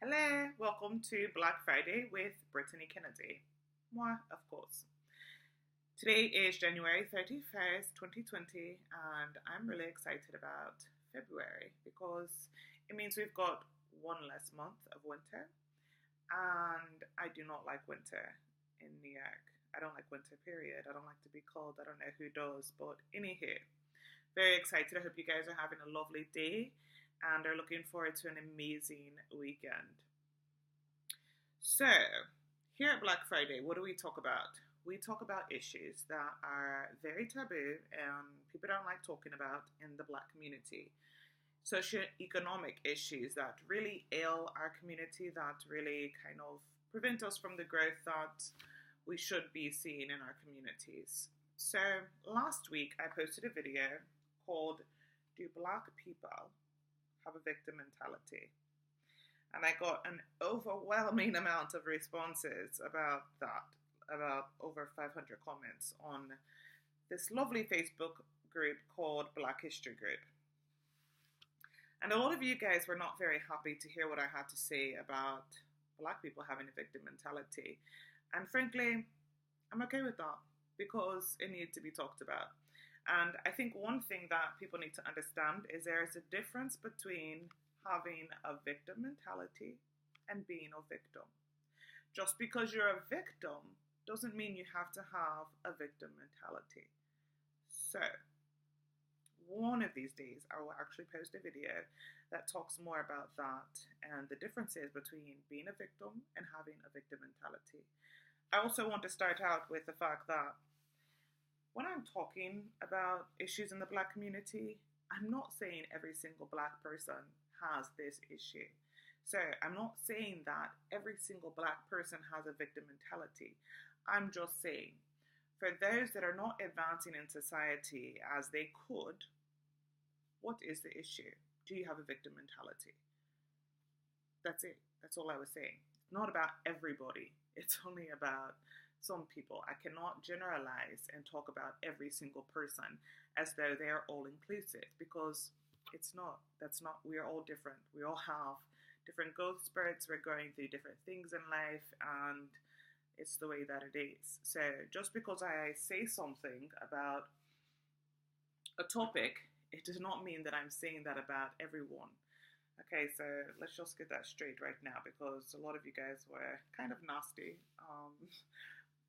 Hello, welcome to Black Friday with Brittany Kennedy. Moi, of course. Today is January 31st, 2020, and I'm really excited about February because it means we've got one less month of winter, and I do not like winter in New York. I don't like winter, period. I don't like to be cold. I don't know who does, but anywho, very excited. I hope you guys are having a lovely day and are looking forward to an amazing weekend. So, here at Black Friday, what do we talk about? We talk about issues that are very taboo and people don't like talking about in the Black community. Socioeconomic issues that really ail our community, that really kind of prevent us from the growth that we should be seeing in our communities. So, last week I posted a video called Do Black People Have a Victim Mentality? And I got an overwhelming amount of responses about that, about over 500 comments on this lovely Facebook group called Black History Group. And a lot of you guys were not very happy to hear what I had to say about Black people having a victim mentality. And frankly, I'm okay with that because it needs to be talked about. And I think one thing that people need to understand is there is a difference between having a victim mentality and being a victim. Just because you're a victim doesn't mean you have to have a victim mentality. So, one of these days I will actually post a video that talks more about that and the differences between being a victim and having a victim mentality. I also want to start out with the fact that when I'm talking about issues in the Black community, I'm not saying every single Black person has this issue. So I'm not saying that every single Black person has a victim mentality. I'm just saying, for those that are not advancing in society as they could, what is the issue? Do you have a victim mentality? That's it. That's all I was saying. It's not about everybody. It's only about some people. I cannot generalize and talk about every single person as though they are all inclusive because it's not. That's not. We are all different. We all have different growth spurts. We're going through different things in life, and it's the way that it is. So just because I say something about a topic, it does not mean that I'm saying that about everyone. Okay, so let's just get that straight right now because a lot of you guys were kind of nasty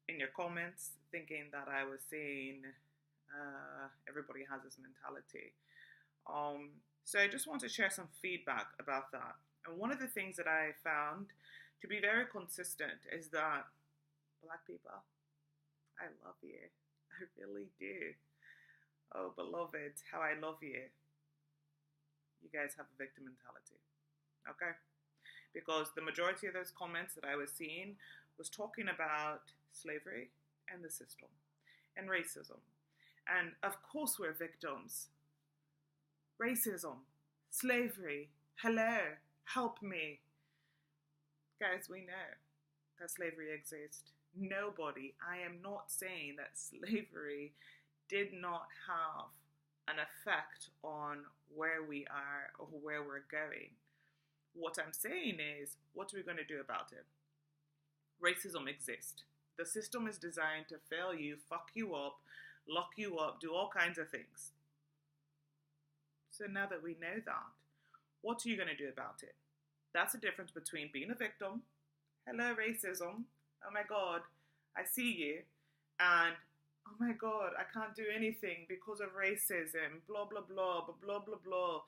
in your comments, thinking that I was saying everybody has this mentality. So I just want to share some feedback about that. And one of the things that I found to be very consistent is that Black people, I love you. I really do. Oh, beloved, how I love you. You guys have a victim mentality. Okay? Because the majority of those comments that I was seeing was talking about slavery and the system and racism. And of course we're victims. Racism, slavery, hello, help me. Guys, we know that slavery exists. Nobody, I am not saying that slavery did not have an effect on where we are or where we're going. What I'm saying is, what are we going to do about it? Racism exists. The system is designed to fail you, fuck you up, lock you up, do all kinds of things. So now that we know that, what are you going to do about it? That's the difference between being a victim, hello racism, oh my God, I see you, and oh my God, I can't do anything because of racism, blah, blah, blah, blah, blah, blah.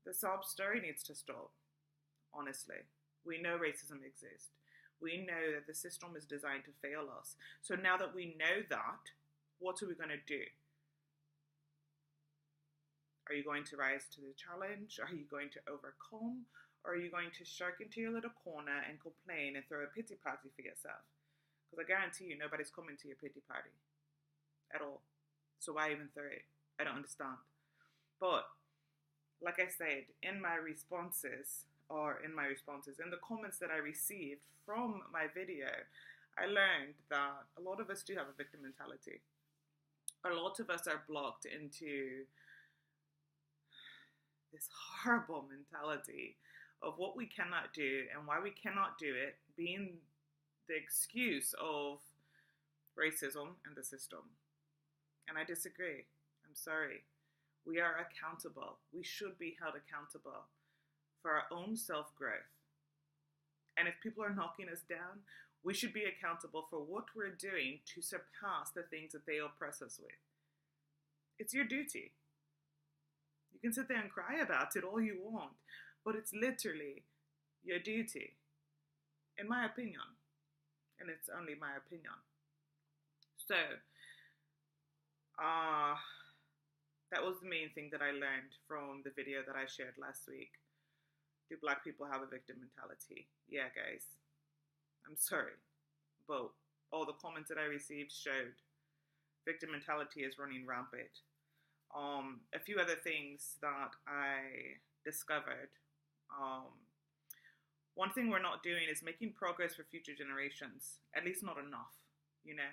The sob story needs to stop, honestly. We know racism exists. We know that the system is designed to fail us. So now that we know that, what are we going to do? Are you going to rise to the challenge? Are you going to overcome? Or are you going to shirk into your little corner and complain and throw a pity party for yourself? Because I guarantee you, nobody's coming to your pity party at all. So why even throw it? I don't understand. But like I said, in my responses, in the comments that I received from my video, I learned that a lot of us do have a victim mentality. A lot of us are blocked into this horrible mentality of what we cannot do and why we cannot do it being the excuse of racism and the system. And I disagree. I'm sorry. We are accountable. We should be held accountable for our own self-growth. And if people are knocking us down, we should be accountable for what we're doing to surpass the things that they oppress us with. It's your duty. You can sit there and cry about it all you want, but it's literally your duty, in my opinion. And it's only my opinion. So, that was the main thing that I learned from the video that I shared last week. Do Black people have a victim mentality? Yeah, guys. I'm sorry, but all the comments that I received showed victim mentality is running rampant. A few other things that I discovered. One thing we're not doing is making progress for future generations, at least not enough, you know.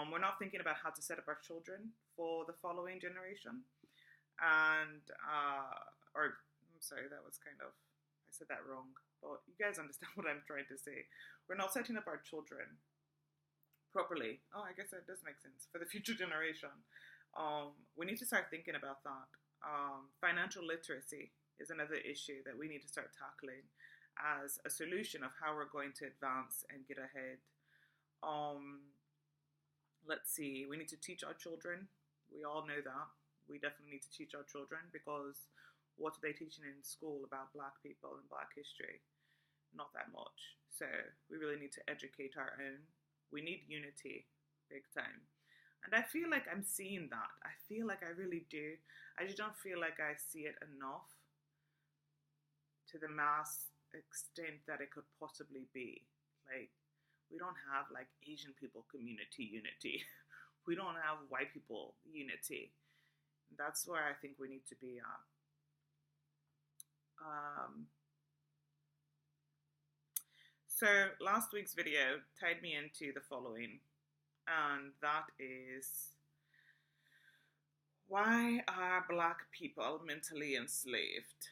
We're not thinking about how to set up our children for the following generation. And, or, I'm sorry, that was kind of, I said that wrong, but you guys understand what I'm trying to say. We're not setting up our children properly. Oh, I guess that does make sense. For the future generation. We need to start thinking about that. Financial literacy is another issue that we need to start tackling as a solution of how we're going to advance and get ahead. Let's see, we need to teach our children. We all know that. We definitely need to teach our children, because what are they teaching in school about Black people and Black history? Not that much. So we really need to educate our own. We need unity, big time. And I feel like I'm seeing that. I feel like I really do. I just don't feel like I see it enough to the mass extent that it could possibly be. Like, we don't have like Asian people community unity. We don't have white people unity. That's where I think we need to be at. So last week's video tied me into the following, and that is, why are Black people mentally enslaved?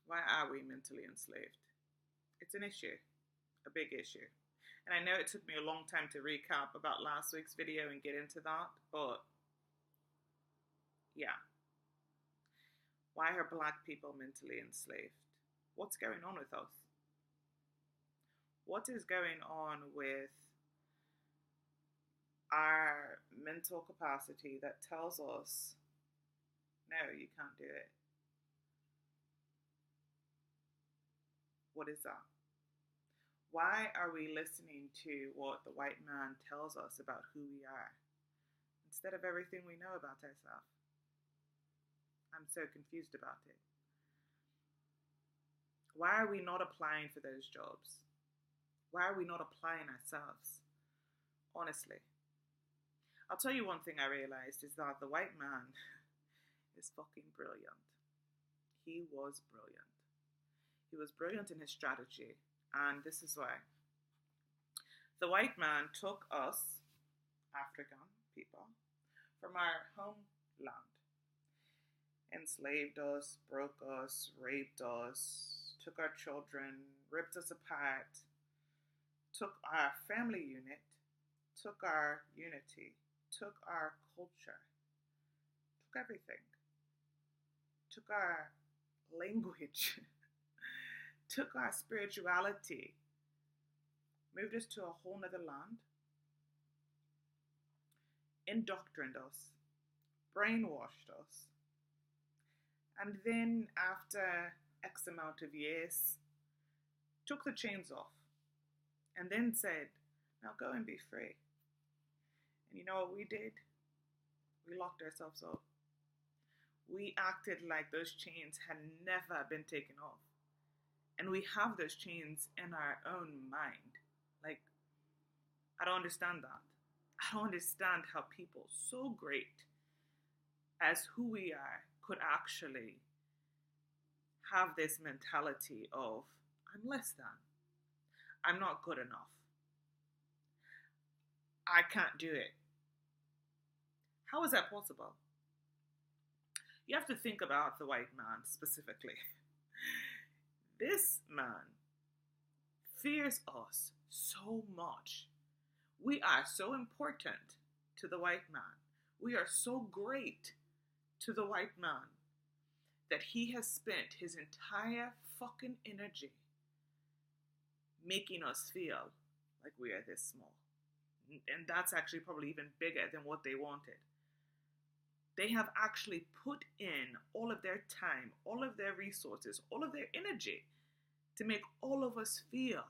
Why are we mentally enslaved? It's an issue, a big issue. And I know it took me a long time to recap about last week's video and get into that, but yeah. Why are Black people mentally enslaved? What's going on with us? What is going on with our mental capacity that tells us, no, you can't do it? What is that? Why are we listening to what the white man tells us about who we are instead of everything we know about ourselves? I'm so confused about it. Why are we not applying for those jobs? Why are we not applying ourselves? Honestly. I'll tell you one thing I realized is that the white man is fucking brilliant. He was brilliant. He was brilliant in his strategy. And this is why. The white man took us, African people, from our homeland. Enslaved us, broke us, raped us, took our children, ripped us apart, took our family unit, took our unity, took our culture, took everything, took our language, took our spirituality, moved us to a whole nother land, indoctrined us, brainwashed us, and then after X amount of years, took the chains off, and then said, now go and be free. And you know what we did? We locked ourselves up. We acted like those chains had never been taken off. And we have those chains in our own mind. Like, I don't understand that. I don't understand how people so great as who we are could actually have this mentality of, I'm less than. I'm not good enough. I can't do it. How is that possible? You have to think about the white man specifically. This man fears us so much. We are so important to the white man. We are so great to the white man that he has spent his entire fucking energy making us feel like we are this small. And that's actually probably even bigger than what they wanted. They have actually put in all of their time, all of their resources, all of their energy to make all of us feel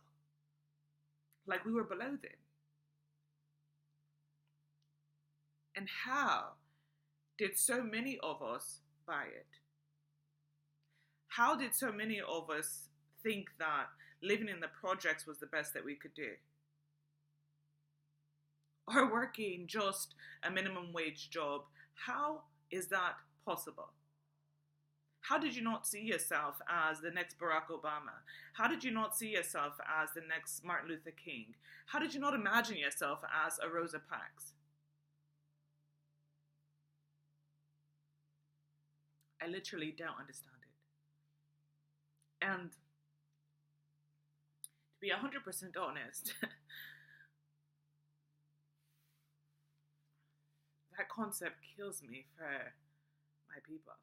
like we were below them. And how did so many of us buy it? How did so many of us think that living in the projects was the best that we could do? Or working just a minimum wage job? How is that possible? How did you not see yourself as the next Barack Obama? How did you not see yourself as the next Martin Luther King? How did you not imagine yourself as a Rosa Parks? I literally don't understand it. And to be 100% honest, that concept kills me for my people.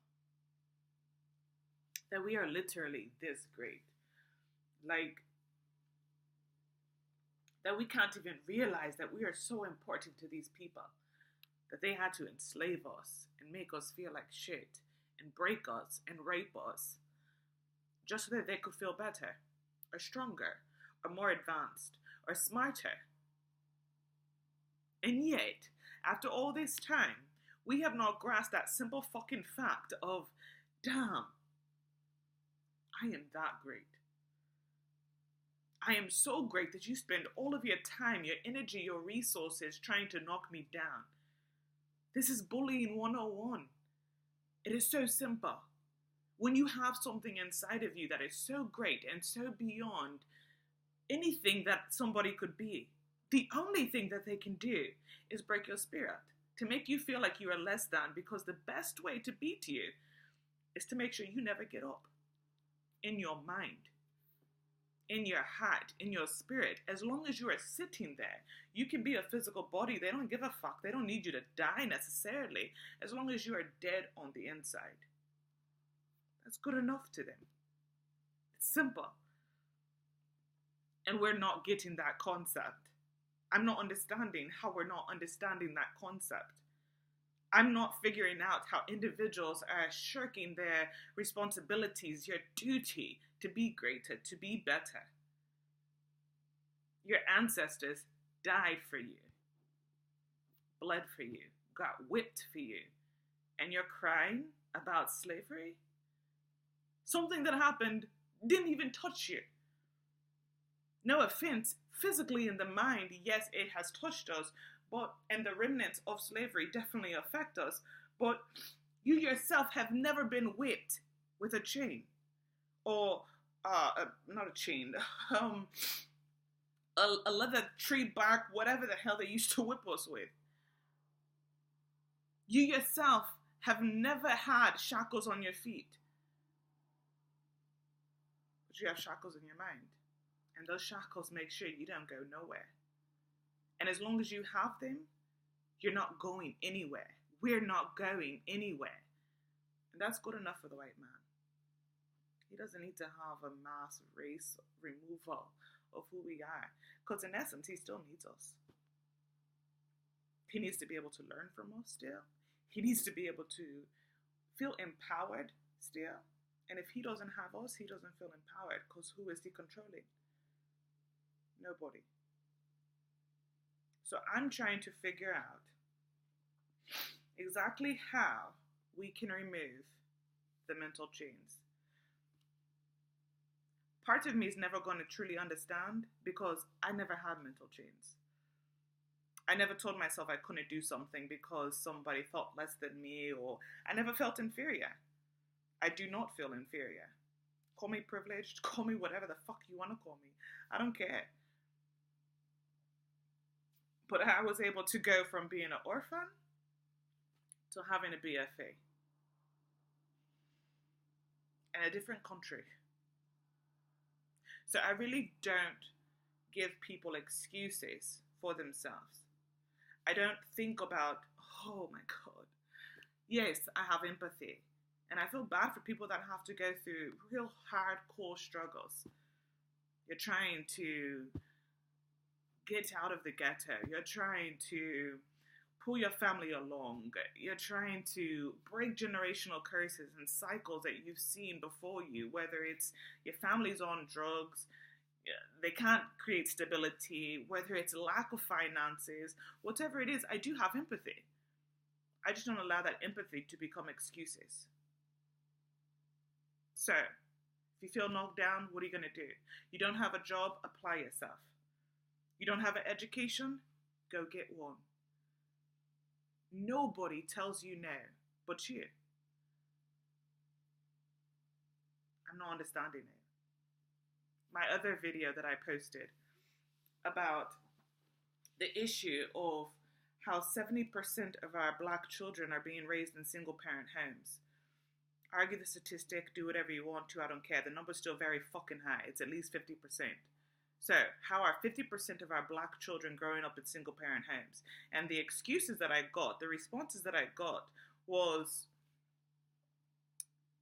That we are literally this great. Like, that we can't even realize that we are so important to these people. That they had to enslave us and make us feel like shit and break us and rape us just so that they could feel better or stronger or more advanced or smarter. And yet, after all this time, we have not grasped that simple fucking fact of, damn, I am that great. I am so great that you spend all of your time, your energy, your resources trying to knock me down. This is bullying 101. It is so simple. When you have something inside of you that is so great and so beyond anything that somebody could be, the only thing that they can do is break your spirit, to make you feel like you are less than, because the best way to beat you is to make sure you never get up. In your mind, in your heart, in your spirit, as long as you are sitting there, you can be a physical body. They don't give a fuck. They don't need you to die necessarily, as long as you are dead on the inside. That's good enough to them. It's simple. And we're not getting that concept. I'm not understanding how we're not understanding that concept. I'm not figuring out how individuals are shirking their responsibilities, your duty to be greater, to be better. Your ancestors died for you, bled for you, got whipped for you, and you're crying about slavery? Something that happened didn't even touch you. No offense, physically in the mind, yes, it has touched us, and the remnants of slavery definitely affect us, but you yourself have never been whipped with a chain, or not a chain, a leather tree bark, whatever the hell they used to whip us with. You yourself have never had shackles on your feet, but you have shackles in your mind, and those shackles make sure you don't go nowhere. And as long as you have them, you're not going anywhere. We're not going anywhere. And that's good enough for the white man. He doesn't need to have a mass race removal of who we are. Because in essence, he still needs us. He needs to be able to learn from us still. He needs to be able to feel empowered still. And if he doesn't have us, he doesn't feel empowered. Because who is he controlling? Nobody. So I'm trying to figure out exactly how we can remove the mental chains. Part of me is never going to truly understand because I never had mental chains. I never told myself I couldn't do something because somebody felt less than me, or I never felt inferior. I do not feel inferior. Call me privileged, call me whatever the fuck you want to call me. I don't care. But I was able to go from being an orphan to having a BFA. in a different country. So I really don't give people excuses for themselves. I don't think about, oh my God, yes, I have empathy. And I feel bad for people that have to go through real hardcore struggles. You're trying to get out of the ghetto. You're trying to pull your family along. You're trying to break generational curses and cycles that you've seen before you, whether it's your family's on drugs, they can't create stability, whether it's lack of finances, whatever it is. I do have empathy. I just don't allow that empathy to become excuses. So, if you feel knocked down, what are you going to do? You don't have a job, apply yourself. You don't have an education, go get one. Nobody tells you no but you. I'm not understanding it. My other video that I posted about the issue of how 70% of our Black children are being raised in single parent homes. Argue the statistic, do whatever you want to, I don't care. The number's still very fucking high. It's at least 50%. So, how are 50% of our Black children growing up in single parent homes? And the excuses that I got, the responses that I got was,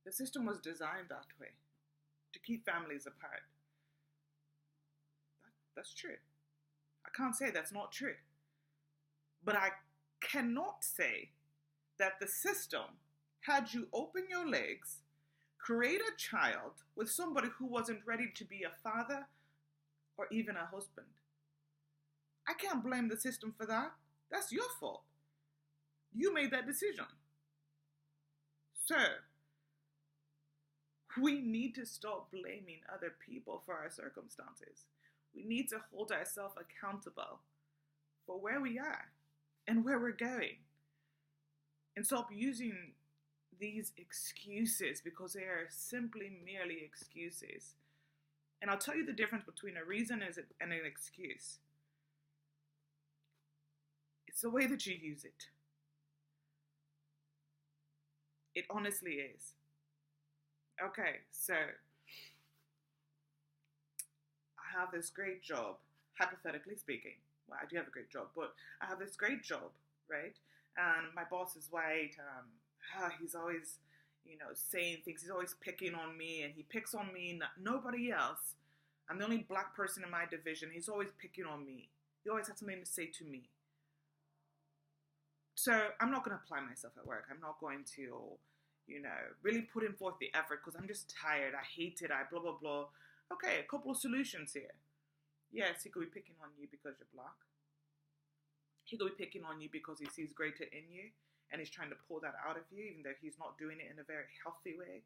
the system was designed that way, to keep families apart. That's true. I can't say that's not true. But I cannot say that the system had you open your legs, create a child with somebody who wasn't ready to be a father or even a husband. I can't blame the system for that. That's your fault. You made that decision. So, we need to stop blaming other people for our circumstances. We need to hold ourselves accountable for where we are and where we're going. And stop using these excuses because they are simply merely excuses. And I'll tell you the difference between a reason and an excuse. It's the way that you use it. It honestly is. Okay, so I have this great job, hypothetically speaking. Well, I do have a great job, but I have this great job, right? And my boss is white. He's always, saying things. He's always picking on me, and he picks on me, nobody else. I'm the only Black person in my division. He's always picking on me. He always has something to say to me. So I'm not going to apply myself at work. I'm not going to, really put in forth the effort because I'm just tired. I hate it. I blah, blah, blah. Okay, a couple of solutions here. Yes, he could be picking on you because you're Black. He could be picking on you because he sees greater in you and he's trying to pull that out of you, even though he's not doing it in a very healthy way.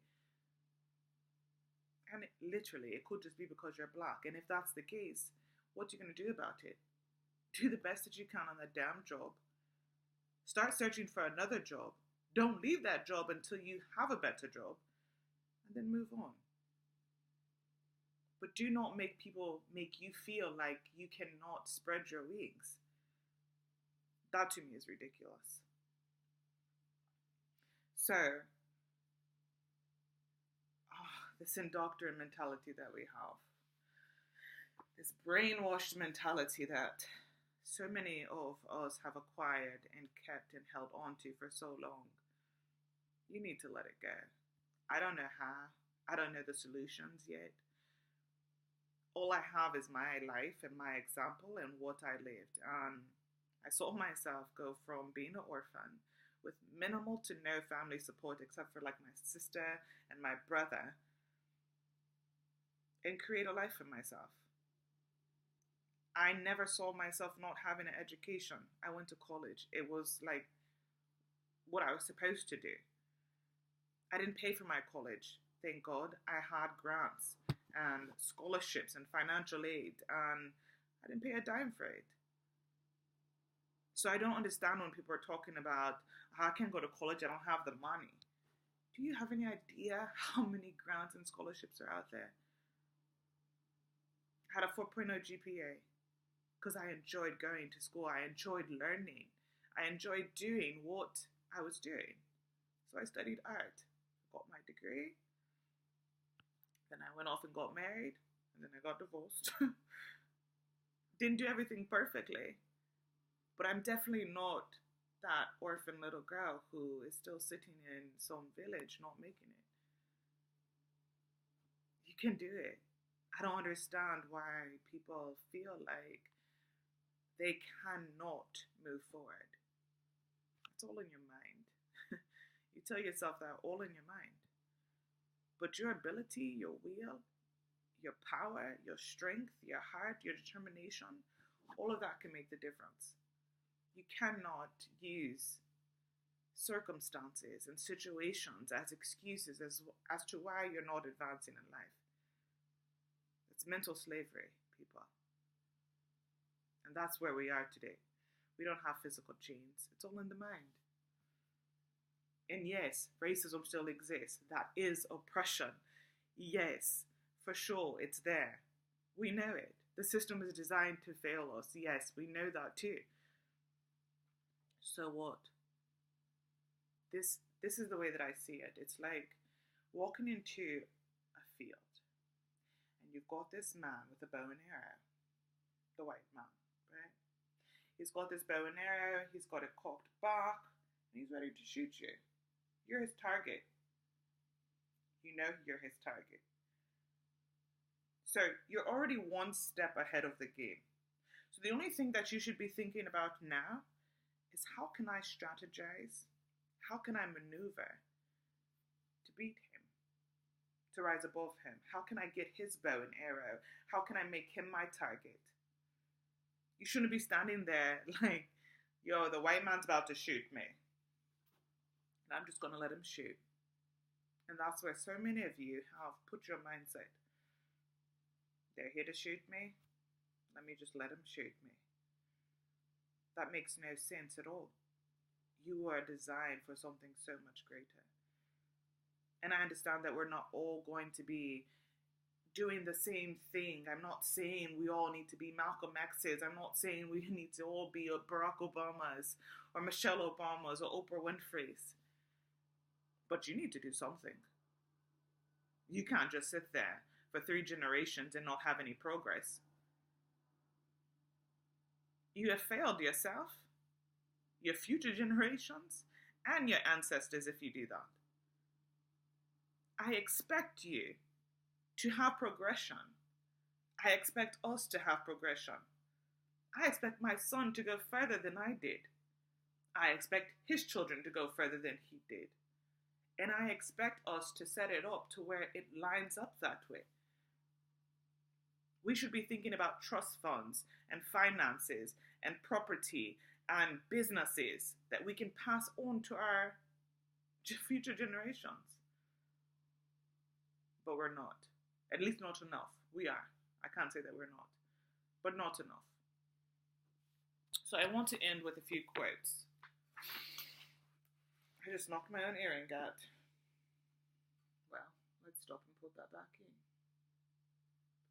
And it could just be because you're Black. And if that's the case, what are you going to do about it? Do the best that you can on that damn job. Start searching for another job. Don't leave that job until you have a better job. And then move on. But do not make people make you feel like you cannot spread your wings. That to me is ridiculous. So, this indoctrined mentality that we have, this brainwashed mentality that so many of us have acquired and kept and held on to for so long, you need to let it go. I don't know how. I don't know the solutions yet. All I have is my life and my example and what I lived. I saw myself go from being an orphan with minimal to no family support except for like my sister and my brother, and create a life for myself. I never saw myself not having an education. I went to college. It was like what I was supposed to do. I didn't pay for my college, thank God. I had grants and scholarships and financial aid, and I didn't pay a dime for it. So I don't understand when people are talking about, I can't go to college, I don't have the money. Do you have any idea how many grants and scholarships are out there? I had a 4.0 GPA because I enjoyed going to school. I enjoyed learning. I enjoyed doing what I was doing. So I studied art, got my degree, off and got married, and then I got divorced. Didn't do everything perfectly, but I'm definitely not that orphan little girl who is still sitting in some village not making it. You can do it. I don't understand why people feel like they cannot move forward. It's all in your mind. You tell yourself that all in your mind. But your ability, your will, your power, your strength, your heart, your determination, all of that can make the difference. You cannot use circumstances and situations as excuses as to why you're not advancing in life. It's mental slavery, people. And that's where we are today. We don't have physical chains. It's all in the mind. And yes, racism still exists. That is oppression. Yes, for sure, it's there. We know it. The system is designed to fail us. Yes, we know that too. So what? This is the way that I see it. It's like walking into a field, and you've got this man with a bow and arrow, the white man, right? He's got this bow and arrow, he's got it cocked back, and he's ready to shoot you. You're his target. You know you're his target. So you're already one step ahead of the game. So the only thing that you should be thinking about now is, how can I strategize? How can I maneuver to beat him, to rise above him? How can I get his bow and arrow? How can I make him my target? You shouldn't be standing there like, yo, the white man's about to shoot me, and I'm just going to let him shoot. And that's where so many of you have put your mindset. They're here to shoot me. Let me just let them shoot me. That makes no sense at all. You are designed for something so much greater. And I understand that we're not all going to be doing the same thing. I'm not saying we all need to be Malcolm X's. I'm not saying we need to all be Barack Obama's or Michelle Obama's or Oprah Winfrey's. But you need to do something. You can't just sit there for 3 generations and not have any progress. You have failed yourself, your future generations, and your ancestors if you do that. I expect you to have progression. I expect us to have progression. I expect my son to go further than I did. I expect his children to go further than he did. And I expect us to set it up to where it lines up that way. We should be thinking about trust funds and finances and property and businesses that we can pass on to our future generations. But we're not. At least not enough. We are. I can't say that we're not. But not enough. So I want to end with a few quotes. I just knocked my own earring out. Well, let's stop and put that back in.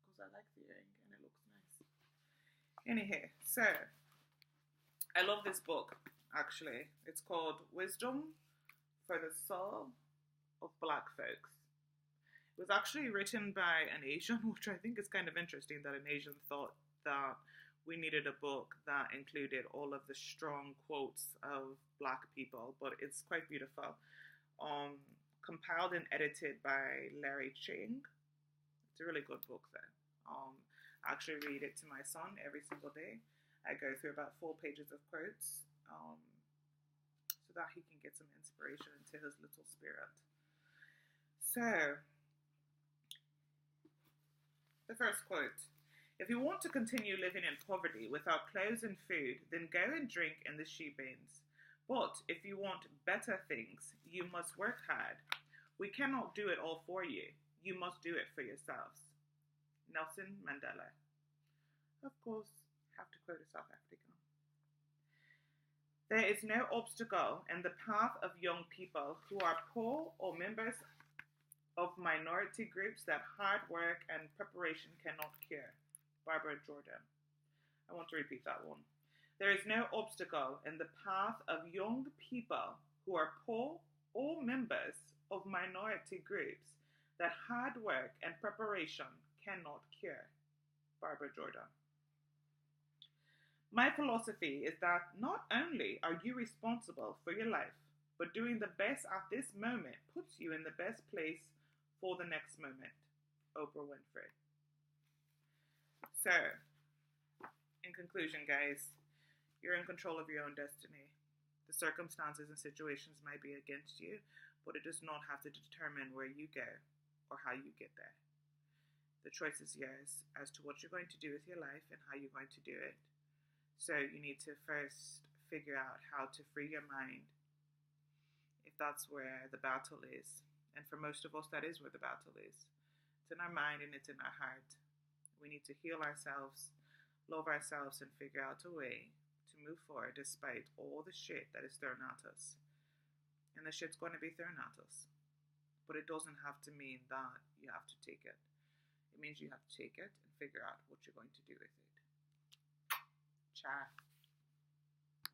Because I like the earring and it looks nice. Anyhow, so I love this book, actually. It's called Wisdom for the Soul of Black Folks. It was actually written by an Asian, which I think is kind of interesting that an Asian thought that we needed a book that included all of the strong quotes of Black people, but it's quite beautiful. Compiled and edited by Larry Ching. It's a really good book there. I actually read it to my son every single day. I go through about 4 pages of quotes so that he can get some inspiration into his little spirit. So, the first quote. If you want to continue living in poverty without clothes and food, then go and drink in the shoe bins. But if you want better things, you must work hard. We cannot do it all for you. You must do it for yourselves. Nelson Mandela. Of course, have to quote a South African. There is no obstacle in the path of young people who are poor or members of minority groups that hard work and preparation cannot cure. Barbara Jordan. I want to repeat that one. There is no obstacle in the path of young people who are poor or members of minority groups that hard work and preparation cannot cure. Barbara Jordan. My philosophy is that not only are you responsible for your life, but doing the best at this moment puts you in the best place for the next moment. Oprah Winfrey. So, in conclusion, guys, you're in control of your own destiny. The circumstances and situations might be against you, but it does not have to determine where you go or how you get there. The choice is yours as to what you're going to do with your life and how you're going to do it. So you need to first figure out how to free your mind, if that's where the battle is. And for most of us, that is where the battle is. It's in our mind and it's in our heart. We need to heal ourselves, love ourselves, and figure out a way to move forward despite all the shit that is thrown at us. And the shit's going to be thrown at us. But it doesn't have to mean that you have to take it. It means you have to take it and figure out what you're going to do